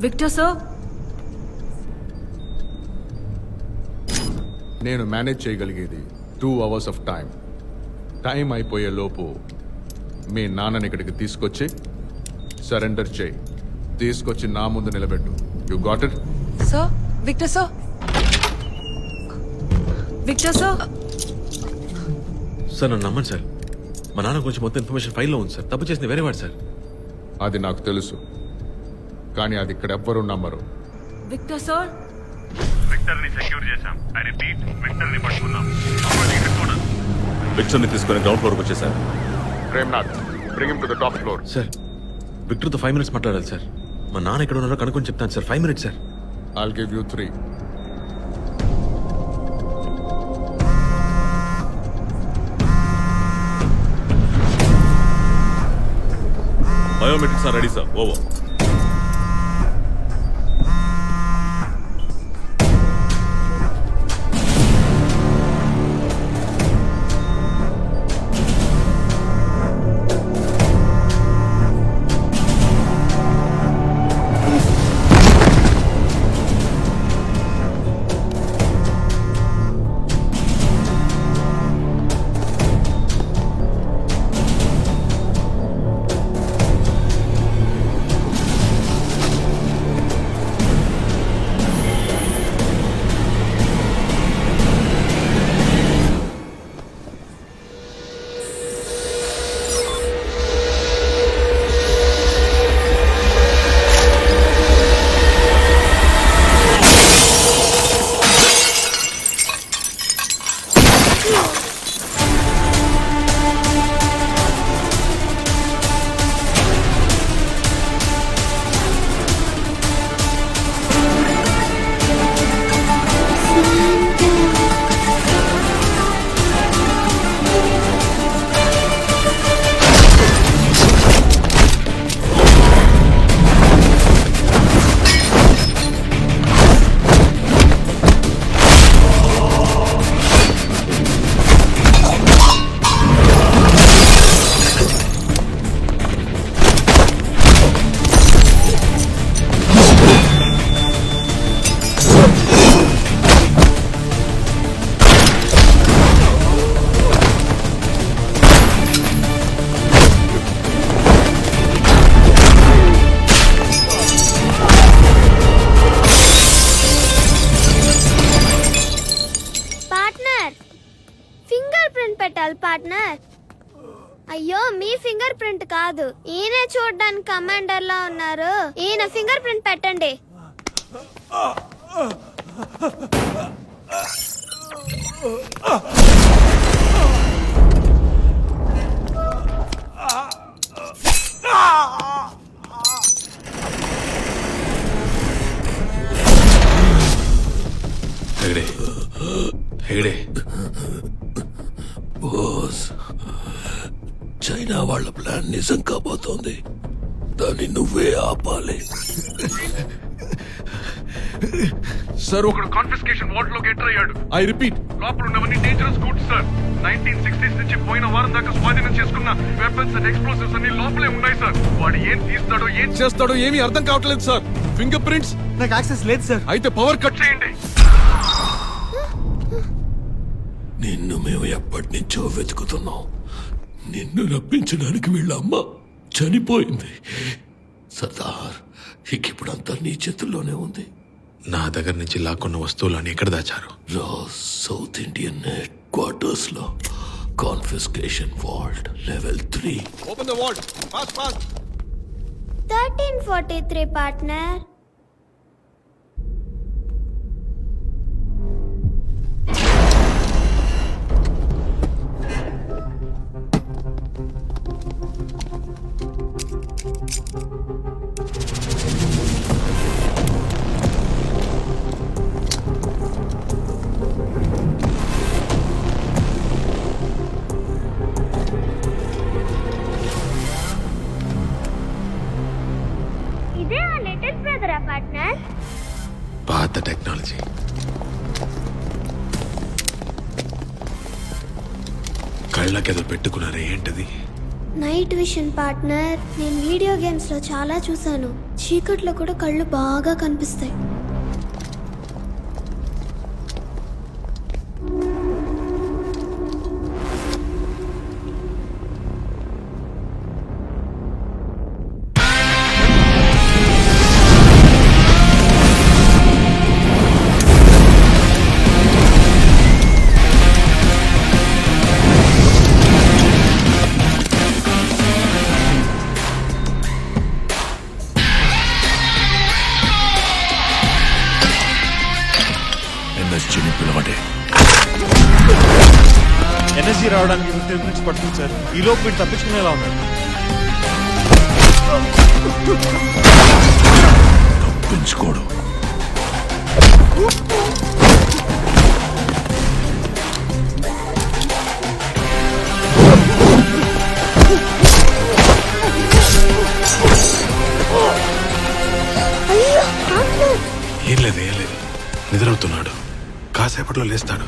Victor sir, నేను manage చేయగలిగేది 2 hours of time అయిపోయే లోపు మీ నాన్నని ఇక్కడికి తీసుకొచ్చి సరెండర్ చేయి. తీసుకొచ్చి నా ముందు నిలబెట్టు. You got it? Sir, Victor sir, Victor sir. Sir నన్ను నమ్మండి సార్, మా నాన్న గురించి మొత్తం ఇన్ఫర్మేషన్ ఫైల్లో ఉంది సార్. తప్పు చేసింది వేరేవాడు సార్. అది నాకు తెలుసు, కానీ అది ఇక్కడ ఎవ్వరూ నమ్మరు. విక్టర్ సార్, విక్టర్ ని సెక్యూర్ చేశాం. ఐ రిపీట్, విక్టర్ ని పట్టుకున్నాం. విక్టర్ ని తీసుకుని గ్రౌండ్ ఫ్లోర్కి వచ్చేసారు. Premnath, bring him to the top floor. Sir విక్టర్తో 5 minutes మాట్లాడాలి సార్. మా నాన్న ఎక్కడ ఉన్నారో కనుక్కొని చెప్తాను sir. 5 minutes sir. I'll give you 3. Biometrics are ready sir. Over. Partner. అయ్యో, మీ ఫింగర్ ప్రింట్ కాదు, ఈయన చూడడానికి కమాండర్ లా ఉన్నారు. ఈయన ఫింగర్ ప్రింట్ పెట్టండి. హెగడే, హెగడే. బాస్, చైనా వాళ్ళ ప్లాన్ నిజం కాబోతోంది. దాన్ని నువ్వే ఆపాలి. సార్, ఒకడు కాన్ఫిస్కేషన్ వార్డ్ లోకి ఎంటర్ అయ్యాడు. ఐ రిపీట్, లోపల ఉన్నవన్నీ డేంజరస్ గూడ్స్ సార్. 1960s నుంచి పోయిన వారం దాకా స్వాధీనం చేసుకున్న వెపన్స్ అండ్ ఎక్స్ప్లోసివ్స్ అన్ని లోపలే ఉన్నాయి సార్. వాడు ఏం తీస్తాడో ఏం చేస్తాడో ఏమీ అర్థం కావట్లేదు సార్. ఫింగర్ ప్రింట్స్ నాకు యాక్సెస్ లేదు సార్. అయితే పవర్ కట్ చేయండి. నిన్ను మేము ఎప్పటి నుంచో వెతుకుతున్నాం. నిన్ను రప్పించడానికి వీళ్ళ అమ్మ చనిపోయింది. సర్దార్, ఇప్పుడంతా నీ చేతుల్లోనే ఉంది. నా దగ్గర నుంచి లాక్కున్న వస్తువులని ఎక్కడ దాచారు? సౌత్ ఇండియన్ హెడ్ క్వార్టర్స్ లో confiscation vault level 3. Open the vault fast fast. 1343 partner. పాత టెక్నాలజీ. కళ్ళకేదో పెట్టుకున్నారే, ఏంటది? Night vision partner. నేను వీడియో గేమ్స్ లో చాలా చూసాను. చీకట్లో కూడా కళ్ళు బాగా కనిపిస్తాయి. ఎన్ఎస్జీని పిలవండి. ఎన్ఎస్జీ రావడానికి 15 మినిట్స్ పడుతుంది సార్. ఈ లోపు వీడు తప్పించుకునేలా ఉన్నాడు. తప్పించుకోడు. ఏం లేదు నిద్రవుతున్నాడు. కాసేపట్లో లేస్తాడు.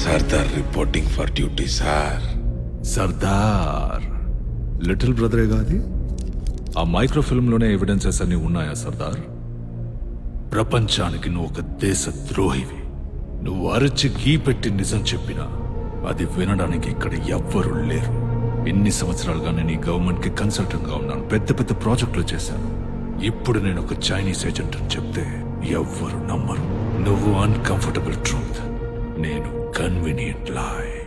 Sardar reporting for duty sir. Sardar little బ్రదరే కాదు. ఆ మైక్రోఫిల్మ్లోనే ఎవిడెన్సెస్ అన్ని ఉన్నాయా సర్దార్? ప్రపంచానికి నువ్వు ఒక దేశ ద్రోహివి. నువ్వు అరచి గీ పెట్టి నిజం చెప్పినా అది వినడానికి ఇక్కడ ఎవ్వరూ లేరు. ఇన్ని సంవత్సరాలుగా నేను ఈ గవర్నమెంట్కి కన్సల్టెంట్గా ఉన్నాను. పెద్ద పెద్ద ప్రాజెక్టులు చేశాను. ఇప్పుడు నేను ఒక చైనీస్ ఏజెంట్ అని చెప్తే ఎవ్వరు నమ్మరు. నువ్వు అన్కంఫర్టబుల్ ట్రూత్, నేను కన్వీనియంట్ లాయ్.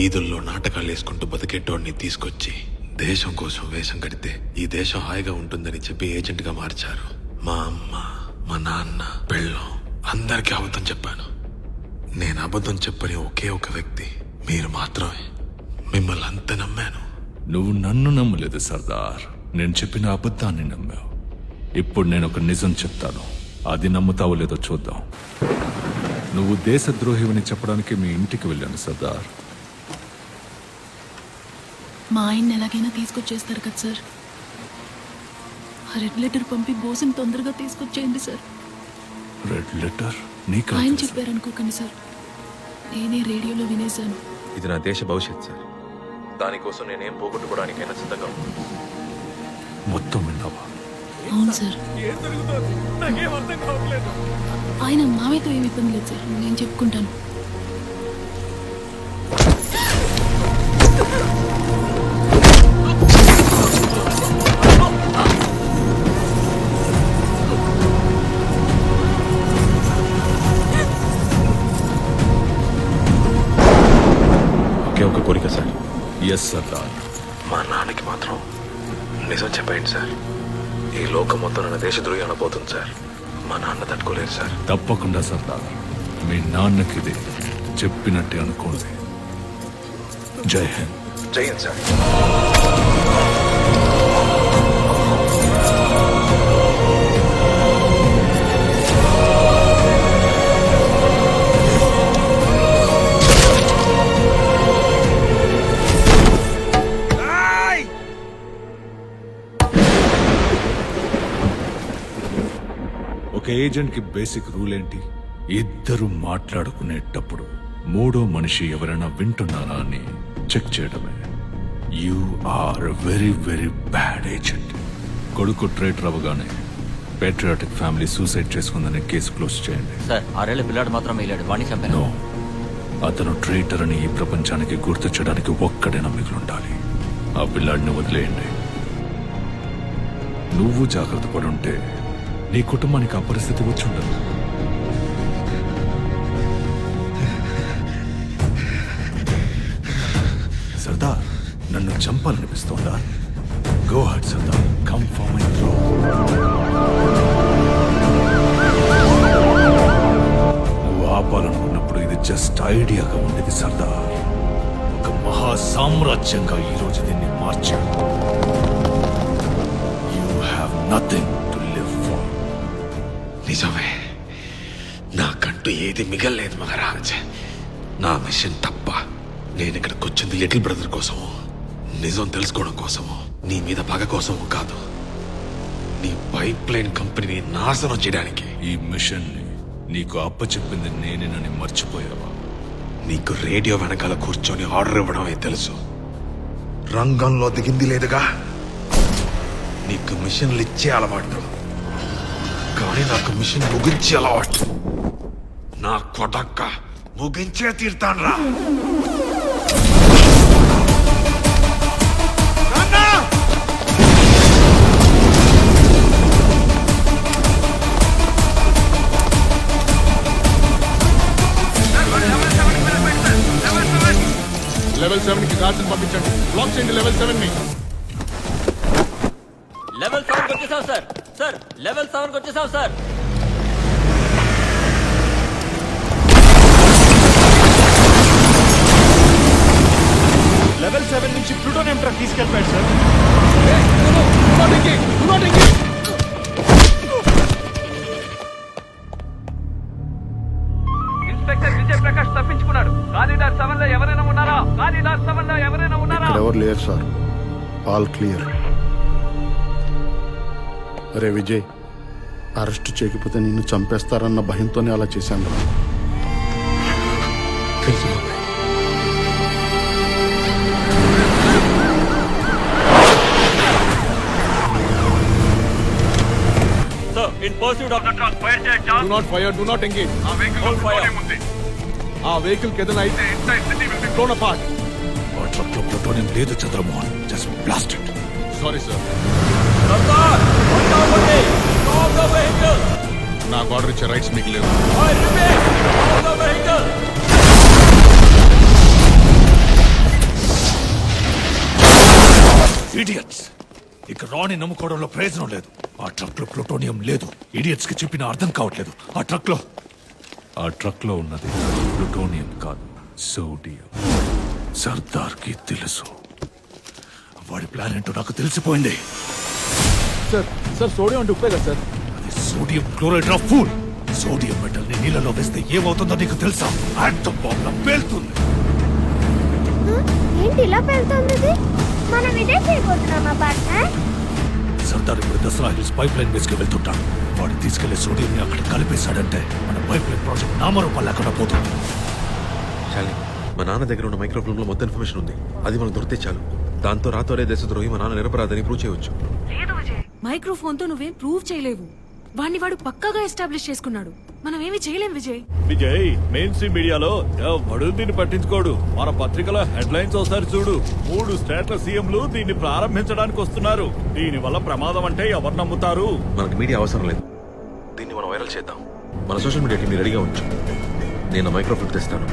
ఈదుల్లో నాటకాలు వేసుకుంటూ బతికేటోడిని తీసుకొచ్చి దేశం కోసం వేషం కడితే ఈ దేశం హాయిగా ఉంటుందని చెప్పి ఏజెంట్గా మార్చారు. మా అమ్మ, మా నాన్న, పెళ్ళం అందరికీ అబద్ధం చెప్పాను. నేను అబద్ధం చెప్పని ఒకే ఒక వ్యక్తి మీరు మాత్రమే. మిమ్మల్ని అంత నమ్మాను. నువ్వు నన్ను నమ్మలేదు సర్దార్, నేను చెప్పిన అబద్ధాన్ని నమ్మావు. ఇప్పుడు నేను ఒక నిజం చెప్తాను, అది నమ్ముతావో లేదో చూద్దాం. నువ్వు దేశద్రోహివని చెప్పడానికి మీ ఇంటికి వెళ్ళాను సర్దార్. మా ఆయన్ని ఎలాగైనా తీసుకొచ్చేస్తారు కదా సార్. ఆ రెడ్ లెటర్ పంపి బోసుని తొందరగా తీసుకొచ్చేయండి సార్. రెడ్ లెటర్ నీకు ఆయన చెప్పారనుకోకండి సార్, నేనే రేడియోలో వినేశాను. ఇది నా దేశ భవిష్యత్ సార్. దానికోసం నేనేం పోగొట్టుకోవడానికైనా సిద్ధంగా ఉన్నాను. మొత్తం విన్నావా? అవును సార్. ఆయన మావయ్యతో ఏమి ఇబ్బంది లేదు సార్, నేను చెప్పుకుంటాను. ఒకే ఒక కోరిక సార్. ఎస్ సర్దార్. మా నాన్నకి మాత్రం నిజం చెప్పండి సార్. ఈ లోకం మొత్తం నన్ను దేశద్రోహి అనబోతుంది సార్. మా నాన్న తట్టుకోలేరు సార్. తప్పకుండా సర్దార్, మీ నాన్నకి ఇది చెప్పినట్టే అనుకోండి. జై హింద్. జై హింద్ సార్. ఒక ఏజెంట్ కి బేసిక్ రూల్ ఏంటి? ఇద్దరు మాట్లాడుకునేటప్పుడు మూడో మనిషి ఎవరైనా వింటున్నారా అని చెక్ చేయడమే. You are very very bad agent. కొడుకు ట్రేటర్ అవగానే పేట్రియాటిక్ ఫ్యామిలీ సూసైడ్ చేసుకుందని కేసు క్లోజ్ చేయండి. సార్ 6 ఏళ్ల పిల్లాడు మాత్రం మిగిలాడు, వాడిని చంపాను. నో, అతను ట్రేటర్ అని ఈ ప్రపంచానికి గుర్తు చేయడానికి ఒక్కడైనా మిగిలుండాలి. ఆ పిల్లాడిని వదిలేయండి. నువ్వు జాగ్రత్త పడుంటే నీ కుటుంబానికి ఆ పరిస్థితి వచ్చి ఉండదు. సర్దార్, నన్ను చంపాలనిపిస్తోందా? Go ahead Sardar, come for my throne. నువ్వు ఆపాలనుకున్నప్పుడు ఇది జస్ట్ ఐడియాగా ఉండేది సర్దార్. ఒక మహా సామ్రాజ్యంగా ఈరోజు దీన్ని మార్చాడు. You have nothing to live for. నిజమే, నాకంటూ ఏది మిగల్లేదు మహారాజ్. నా మిషన్ తప్ప. నేను ఇక్కడికి వచ్చింది లిటిల్ బ్రదర్ కోసము, నిజం తెలుసుకోవడం కోసము, నీ మీద పగ కోసము కాదు. నీ పైప్ లైన్ కంపెనీని నాశనం చేయడానికి. ఈ మిషన్ ని నీకు అప్పచెప్పింది నేనేనని మర్చిపోయావా? నీకు రేడియో వెనకాల కూర్చొని ఆర్డర్ ఇవ్వడమే తెలుసు, రంగంలో దిగింది లేదుగా. నీకు మిషన్లు ఇచ్చే అలవాటు, కానీ నాకు మిషన్ ముగించే అలవాటు. నా కొడక్క ముగించే తీర్తాన్రా. లెవెల్ 7 కి గార్డ్స్ పంపించండి. బ్లాక్ చేయండి లెవెల్ 7 ని. లెవెల్ 7 వచ్చేసాం సార్. సార్ లెవెల్ 7 వచ్చేసాం సార్. లెవెల్ 7 నుంచి ప్లూటోనియం ట్రక్ తీసుకెళ్ళిపోయాడు సార్. ఇన్స్పెక్టర్ విజయ్ ప్రకాష్ తప్పించుకున్నాడు. కారిడార్ 7 లో ఎవరైనా ఉన్నారా? కారిడార్ 7 లో ఎవరైనా ఉన్నారా? ఎవరు లేరు సార్, ఆల్ క్లియర్. అరే విజయ్, అరెస్ట్ చేయకపోతే నిన్ను చంపేస్తారన్న భయంతోనే అలా చేశాను రా. తెలుసు. Sir in pursuit of the truck fire చేయండి. Do not fire, do not engage. ఆ వెహికల్ Hold fire. ఉంది. ఆ వెహికల్ కి ఏదైనా అయితే entire city will be blown apart. ఆ ట్రక్ లో ప్లూటోనియం లేదు Chandramohan. Just blast it. Sorry sir. Sardar one అవ్వండి. Stop the vehicle. నాకు ఆర్డర్ ఇచ్చే రైట్స్ మీకు లేవు. I repeat stop the vehicle. Idiots, ఇక రాణి నమ్ముకోవడంలో ప్రయోజనం లేదు. ఆ ట్రక్ లో ప్లూటోనియం లేదు. ఇడియట్స్ కి చెప్పిన అర్థం కావట్లేదు. ఆ ట్రక్ లో ఉన్నది ప్లూటోనియం కాదు, సోడియం. సర్దార్ కి తెలుసు. వాడి ప్లాన్ ఏంటో నాకు తెలిసిపోయింది. సార్ సోడియం అంటే ఉప్పే కదా సార్? అది sodium chloride of full. Sodium metal ని నీళ్ళలో వేస్తే ఏమవుతుందో నీకు తెలుసా? ఆటం బాంబ్ లా పేలుతుంది. ఏంటి ఇలా పెళ్తుంది ఇది? మనం ఇదే చేయబోతున్నామా పార్ట్నర్? సర్దార్ ఇప్పుడు దసరా హిల్స్ పైప్ లైన్ బేస్కి వెళ్తుంటాడు. వాడు తీసుకెళ్లే సోడియం ని అక్కడ కలిపేశాడంటే మన పైప్ లైన్ ప్రాజెక్ట్ నామరూపం లేకుండా పోతుంది. చాలి, మా నాన్న దగ్గర ఉన్న మైక్రోఫిల్మ్ లో మొత్తం ఇన్ఫర్మేషన్ ఉంది. అది మనకు దొరికితే చాలు. దాంతో రాతోరే దేశద్రోహి మా నాన్న నిరపరాధని ప్రూవ్ చేయవచ్చు. మైక్రోఫోన్ తో నువ్వేం ప్రూవ్ చేయలేవు. వాడిని వాడు పక్కాగా ఎస్టాబ్లిష్ చేసుకున్నాడు. మనం ఏమి చేయలేం విజయ్. విజయ్, మెయిన్ స్ట్రీమ్ మీడియాలో ఎవడు దీన్ని పట్టించుకోడు. మన పత్రికలో హెడ్లైన్స్ ఒకసారి చూడు. 3 స్టేట్ల సీఎంలు దీన్ని ప్రారంభించడానికి వస్తున్నారు. దీని వల్ల ప్రమాదం అంటే ఎవరు నమ్ముతారు? మనకు మీడియా అవసరం లేదు. దీన్ని మనం వైరల్ చేద్దాం. మన సోషల్ మీడియా టీం రెడీగా ఉంచు. నేను మైక్రోఫిల్మ్ తెస్తాను.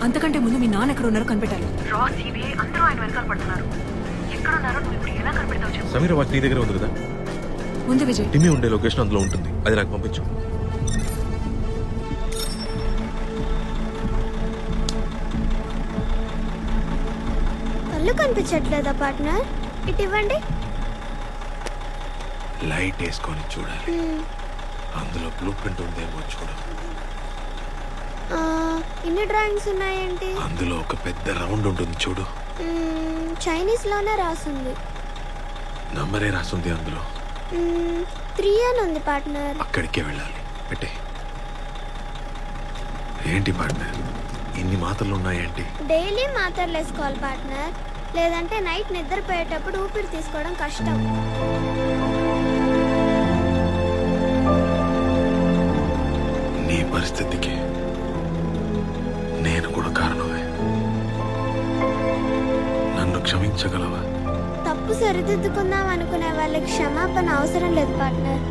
అంతకంటే ముందు మీ నాన్న ఎక్కడ ఉన్నారో కనిపెట్టాలి. సమీర వాచ్ నీ దగ్గర ఉంది కదా? ముందు విజయ్. టిమ్మి ఉండే లొకేషన్ అందులో ఉంటుంది. అది నాకు పంపించు. కళ్ళు కనిపించట్లేదా పార్ట్నర్? ఇటు ఇవ్వండి. లైట్ వేసుకొని చూడాలి. అందులో బ్లూ ప్రింట్ ఉందేమో చూడు. ఇన్ని డ్రాయింగ్స్ ఉన్నాయండి. అందులో ఒక పెద్ద రౌండ్ ఉంటుంది చూడు. చైనీస్ లోనే రాసింది. నంబరే రాసుంది అందులో. 3 అని ఉంది పార్ట్నర్. అక్కడికే వెళ్ళాలి. పెట్టే. ఏంటి పార్ట్నర్, ఇన్ని మాత్రలు ఉన్నాయేంటి? డైలీ మాత్రలు వేసుకోవాలి పార్ట్నర్, లేదంటే నైట్ నిద్రపోయేటప్పుడు ఊపిరి తీసుకోవడం కష్టం. నీ పరిస్థితికి నేను కూడా కారణమే. నన్ను క్షమించగలవా? తప్పు సరిదిద్దుకుందాం అనుకునే వాళ్ళకి క్షమాపణ అవసరం లేదు పార్ట్నర్.